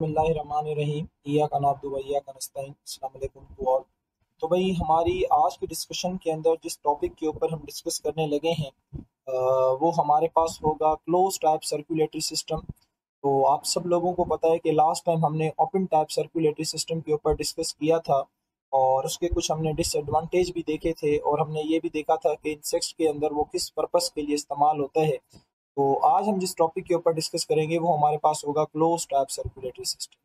बिस्मिल्लाहिर्रहमानिर्रहीम इय्याका नअब्दु व इय्याका नस्तईन। अस्सलाम वालेकुम टू ऑल। तो भाई हमारी आज की डिस्कशन के अंदर जिस टॉपिक के ऊपर हम डिस्कस करने लगे हैं वो हमारे पास होगा क्लोज टाइप सर्कुलेटरी सिस्टम। तो आप सब लोगों को पता है कि लास्ट टाइम हमने ओपन टाइप सर्कुलेटरी सिस्टम के ऊपर डिस्कस किया था और उसके कुछ हमने डिसएडवांटेज भी देखे थे और हमने ये भी देखा था कि इंसेक्ट्स के अंदर वो किस पर्पस के लिए इस्तेमाल होता है। तो आज हम जिस टॉपिक के ऊपर डिस्कस करेंगे वो हमारे पास होगा क्लोज टाइप सर्कुलेटरी सिस्टम।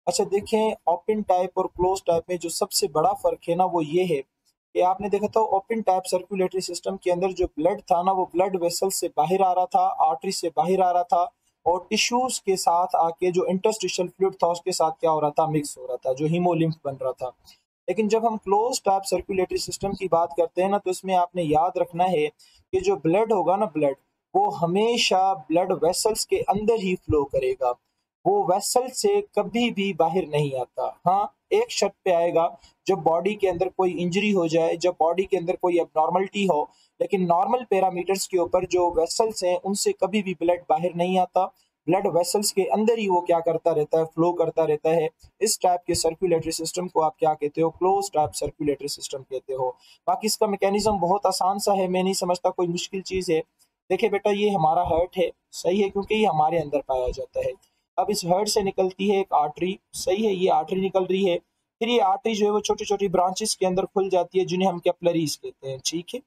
अच्छा देखें, ओपन टाइप और क्लोज टाइप में जो सबसे बड़ा फर्क है ना वो ये है कि आपने देखा था ओपन टाइप सर्कुलेटरी सिस्टम के अंदर जो ब्लड था ना वो ब्लड वेसल से बाहर आ रहा था, आर्टरी से बाहर आ रहा था और टिश्यूज के साथ आके जो इंटरस्टिशियल फ्लूइड था उसके साथ क्या हो रहा था, मिक्स हो रहा था, जो हीमोलिम्फ बन रहा था। लेकिन जब हम क्लोज टाइप सर्कुलेटरी सिस्टम की बात करते हैं ना तो इसमें आपने याद रखना है कि जो ब्लड होगा ना, ब्लड वो हमेशा ब्लड वेसल्स के अंदर ही फ्लो करेगा, वो वेसल से कभी भी बाहर नहीं आता। हाँ, एक शर्त पे आएगा, जब बॉडी के अंदर कोई इंजरी हो जाए, जब बॉडी के अंदर कोई एबनॉर्मलिटी हो, लेकिन नॉर्मल पैरामीटर्स के ऊपर जो वेसल्स हैं उनसे कभी भी ब्लड बाहर नहीं आता, ब्लड वेसल्स के अंदर ही वो क्या करता रहता है, फ्लो करता रहता है। इस टाइप के सर्कुलेटरी सिस्टम को आप क्या कहते हो, क्लोज टाइप सर्कुलेटरी सिस्टम कहते हो। बाकी इसका मैकेनिज्म बहुत आसान सा है, मैं नहीं समझता कोई मुश्किल चीज़ है। देखिए बेटा, ये हमारा हार्ट है, सही है, क्योंकि ये हमारे अंदर पाया जाता है। अब इस हार्ट से निकलती है एक आर्टरी, सही है, ये आर्टरी निकल रही है। फिर ये आर्टरी जो है वो छोटी छोटी ब्रांचेस के अंदर खुल जाती है जिन्हें हम कैपिलरीज कहते हैं, ठीक है।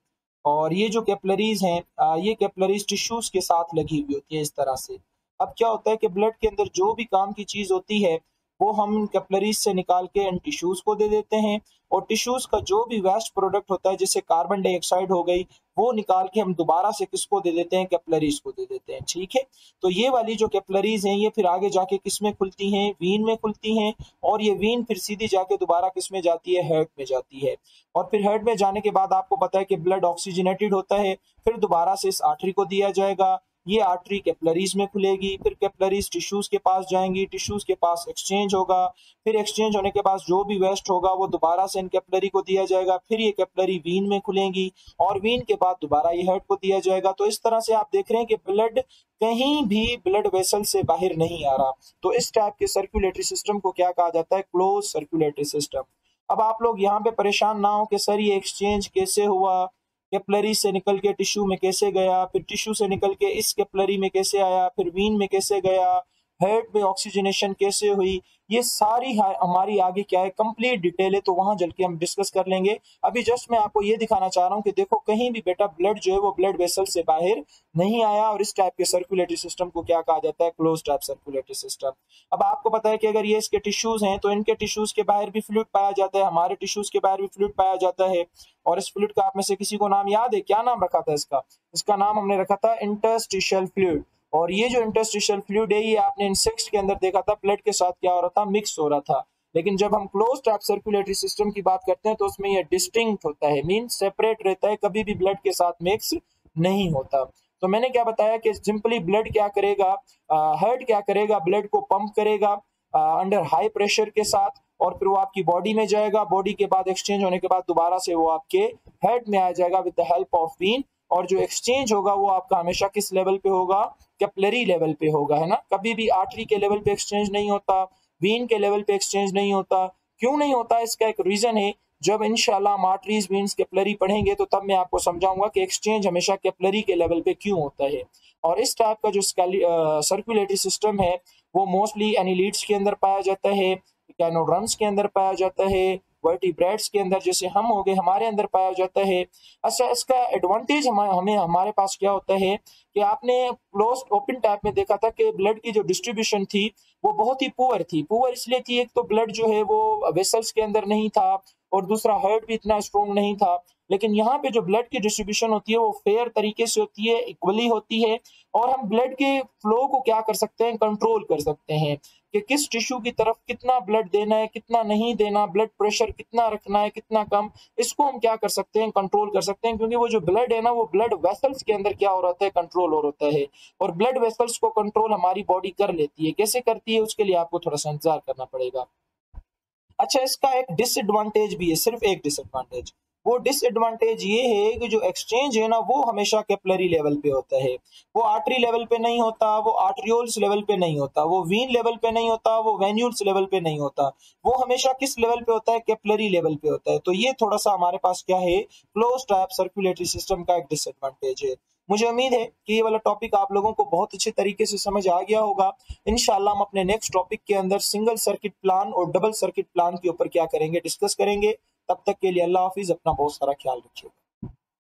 और ये जो कैपिलरीज हैं, ये कैपिलरीज टिश्यूज के साथ लगी हुई होती है इस तरह से। अब क्या होता है कि ब्लड के अंदर जो भी काम की चीज होती है वो हम कैपिलरीज से निकाल के इन टिश्यूज को दे देते हैं और टिश्यूज का जो भी वेस्ट प्रोडक्ट होता है जैसे कार्बन डाइऑक्साइड हो गई, वो निकाल के हम दोबारा से किसको दे देते हैं, कैपिलरीज को दे देते हैं, ठीक है। तो ये वाली जो कैपिलरीज हैं ये फिर आगे जाके किस में खुलती हैं, वीन में खुलती हैं और ये वीन फिर सीधी जाके दोबारा किस में जाती है, हार्ट में जाती है। और फिर हार्ट में जाने के बाद आपको पता है कि ब्लड ऑक्सीजनेटेड होता है, फिर दोबारा से इस आर्टरी को दिया जाएगा, ये आर्टरी कैपिलरीज में खुलेगी, फिर कैपिलरीज टिश्यूज के पास जाएंगी, टिश्यूज के पास एक्सचेंज होगा, फिर एक्सचेंज होने के बाद जो भी वेस्ट होगा वो दोबारा से इन कैपिलरी को दिया जाएगा, फिर ये कैपिलरी वीन में खुलेंगी और वीन के बाद दोबारा ये हार्ट को दिया जाएगा। तो इस तरह से आप देख रहे हैं कि ब्लड कहीं भी ब्लड वेसल से बाहर नहीं आ रहा। तो इस टाइप के सर्कुलेटरी सिस्टम को क्या कहा जाता है, क्लोज सर्कुलेटरी सिस्टम। अब आप लोग यहाँ पे परेशान ना हो कि सर ये एक्सचेंज कैसे हुआ, कैपिलरी से निकल के टिश्यू में कैसे गया, फिर टिश्यू से निकल के इस कैपिलरी में कैसे आया, फिर वीन में कैसे गया, हार्ट में ऑक्सीजनेशन कैसे हुई, ये सारी हमारी आगे क्या है, कंप्लीट डिटेल है, तो वहां चल के हम डिस्कस कर लेंगे। अभी जस्ट मैं आपको ये दिखाना चाह रहा हूँ कि देखो कहीं भी बेटा ब्लड जो है वो ब्लड वेसल से बाहर नहीं आया और इस टाइप के सर्कुलेटरी सिस्टम को क्या कहा जाता है, क्लोज टाइप सर्कुलेटरी सिस्टम। अब आपको पता है कि अगर ये इसके टिश्यूज हैं तो इनके टिश्यूज के बाहर भी फ्लूइड पाया जाता है, हमारे टिश्यूज के बाहर भी फ्लूइड पाया जाता है। और इस फ्लूइड का आप में से किसी को नाम याद है, क्या नाम रखा था इसका? इसका नाम हमने रखा था इंटरस्टिशियल फ्लूइड। और ये जो इंटरस्टिशियल फ्लूइड है ये आपने इंसेक्ट्स के अंदर देखा था, ब्लड के साथ क्या हो रहा था, मिक्स हो रहा था। लेकिन जब हम क्लोज टाइप सर्कुलेटरी सिस्टम की बात करते हैं तो उसमें ये डिस्टिंक्ट होता है, मीन सेपरेट रहता है, कभी भी ब्लड के साथ मिक्स नहीं होता। तो मैंने क्या बताया कि सिंपली ब्लड क्या करेगा, हार्ट क्या करेगा, ब्लड को पंप करेगा अंडर हाई प्रेशर के साथ और फिर वो आपकी बॉडी में जाएगा, बॉडी के बाद एक्सचेंज होने के बाद दोबारा से वो आपके हार्ट में आ जाएगा with the help of vein. और जो एक्सचेंज होगा वो आपका हमेशा किस लेवल पे होगा, कैपिलरी लेवल पे होगा, है ना। कभी भी आर्टरी के लेवल पे एक्सचेंज नहीं होता, वीन के लेवल पे एक्सचेंज नहीं होता। क्यों नहीं होता, इसका एक रीजन है। जब इंशाल्लाह हम आर्टरीज वीन्स कैपिलरी पढ़ेंगे तो तब मैं आपको समझाऊंगा कि एक्सचेंज हमेशा कैपिलरी के लेवल पे क्यों होता है। और इस टाइप का जो सर्कुलेटरी सिस्टम है वो मोस्टली एनिलीड्स के अंदर पाया जाता है, कैनोड्रम्स के अंदर पाया जाता है, वर्टिब्रेट्स के अंदर जैसे हम हो गए हमारे अंदर पाया जाता है। अच्छा, इसका एडवांटेज हमें हमारे पास क्या होता है कि आपने क्लोज ओपन टाइप में देखा था कि ब्लड की जो डिस्ट्रीब्यूशन थी वो बहुत ही पुअर थी। पुअर इसलिए थी, एक तो ब्लड जो है वो वेसल्स के अंदर नहीं था और दूसरा हार्ट भी इतना स्ट्रोंग नहीं था। लेकिन यहाँ पे जो ब्लड की डिस्ट्रीब्यूशन होती है वो फेयर तरीके से होती है, इक्वली होती है और हम ब्लड के फ्लो को क्या कर सकते हैं, कंट्रोल कर सकते हैं कि किस टिश्यू की तरफ कितना ब्लड देना है, कितना नहीं देना, ब्लड प्रेशर कितना रखना है, कितना कम, इसको हम क्या कर सकते हैं, कंट्रोल कर सकते हैं। क्योंकि वो जो ब्लड है ना वो ब्लड वेसल्स के अंदर क्या हो रहा है, कंट्रोल हो रहा है। और ब्लड वेसल्स को कंट्रोल हमारी बॉडी कर लेती है। कैसे करती है उसके लिए आपको थोड़ा सा इंतजार करना पड़ेगा। अच्छा, इसका एक डिसएडवांटेज भी है, सिर्फ एक डिसएडवांटेज। वो डिसएडवांटेज ये है कि जो एक्सचेंज है ना वो हमेशा कैपिलरी लेवल पे होता है, वो आर्टरी लेवल पे नहीं होता, वो आर्ट्रियोल्स लेवल पे नहीं होता, वो वीन लेवल पे नहीं होता, वो वेन्यूल्स लेवल पे नहीं होता, वो हमेशा किस लेवल पे होता है, कैपिलरी लेवल पे होता है। तो ये थोड़ा सा हमारे पास क्या है, क्लोज टाइप सर्कुलेटरी सिस्टम का एक डिसएडवांटेज है। मुझे उम्मीद है कि ये वाला टॉपिक आप लोगों को बहुत अच्छे तरीके से समझ आ गया होगा। इंशाल्लाह हम अपने नेक्स्ट टॉपिक के अंदर सिंगल सर्किट प्लान और डबल सर्किट प्लान के ऊपर क्या करेंगे, डिस्कस करेंगे। तब तक के लिए अल्लाह हाफिज, अपना बहुत सारा ख्याल रखिएगा।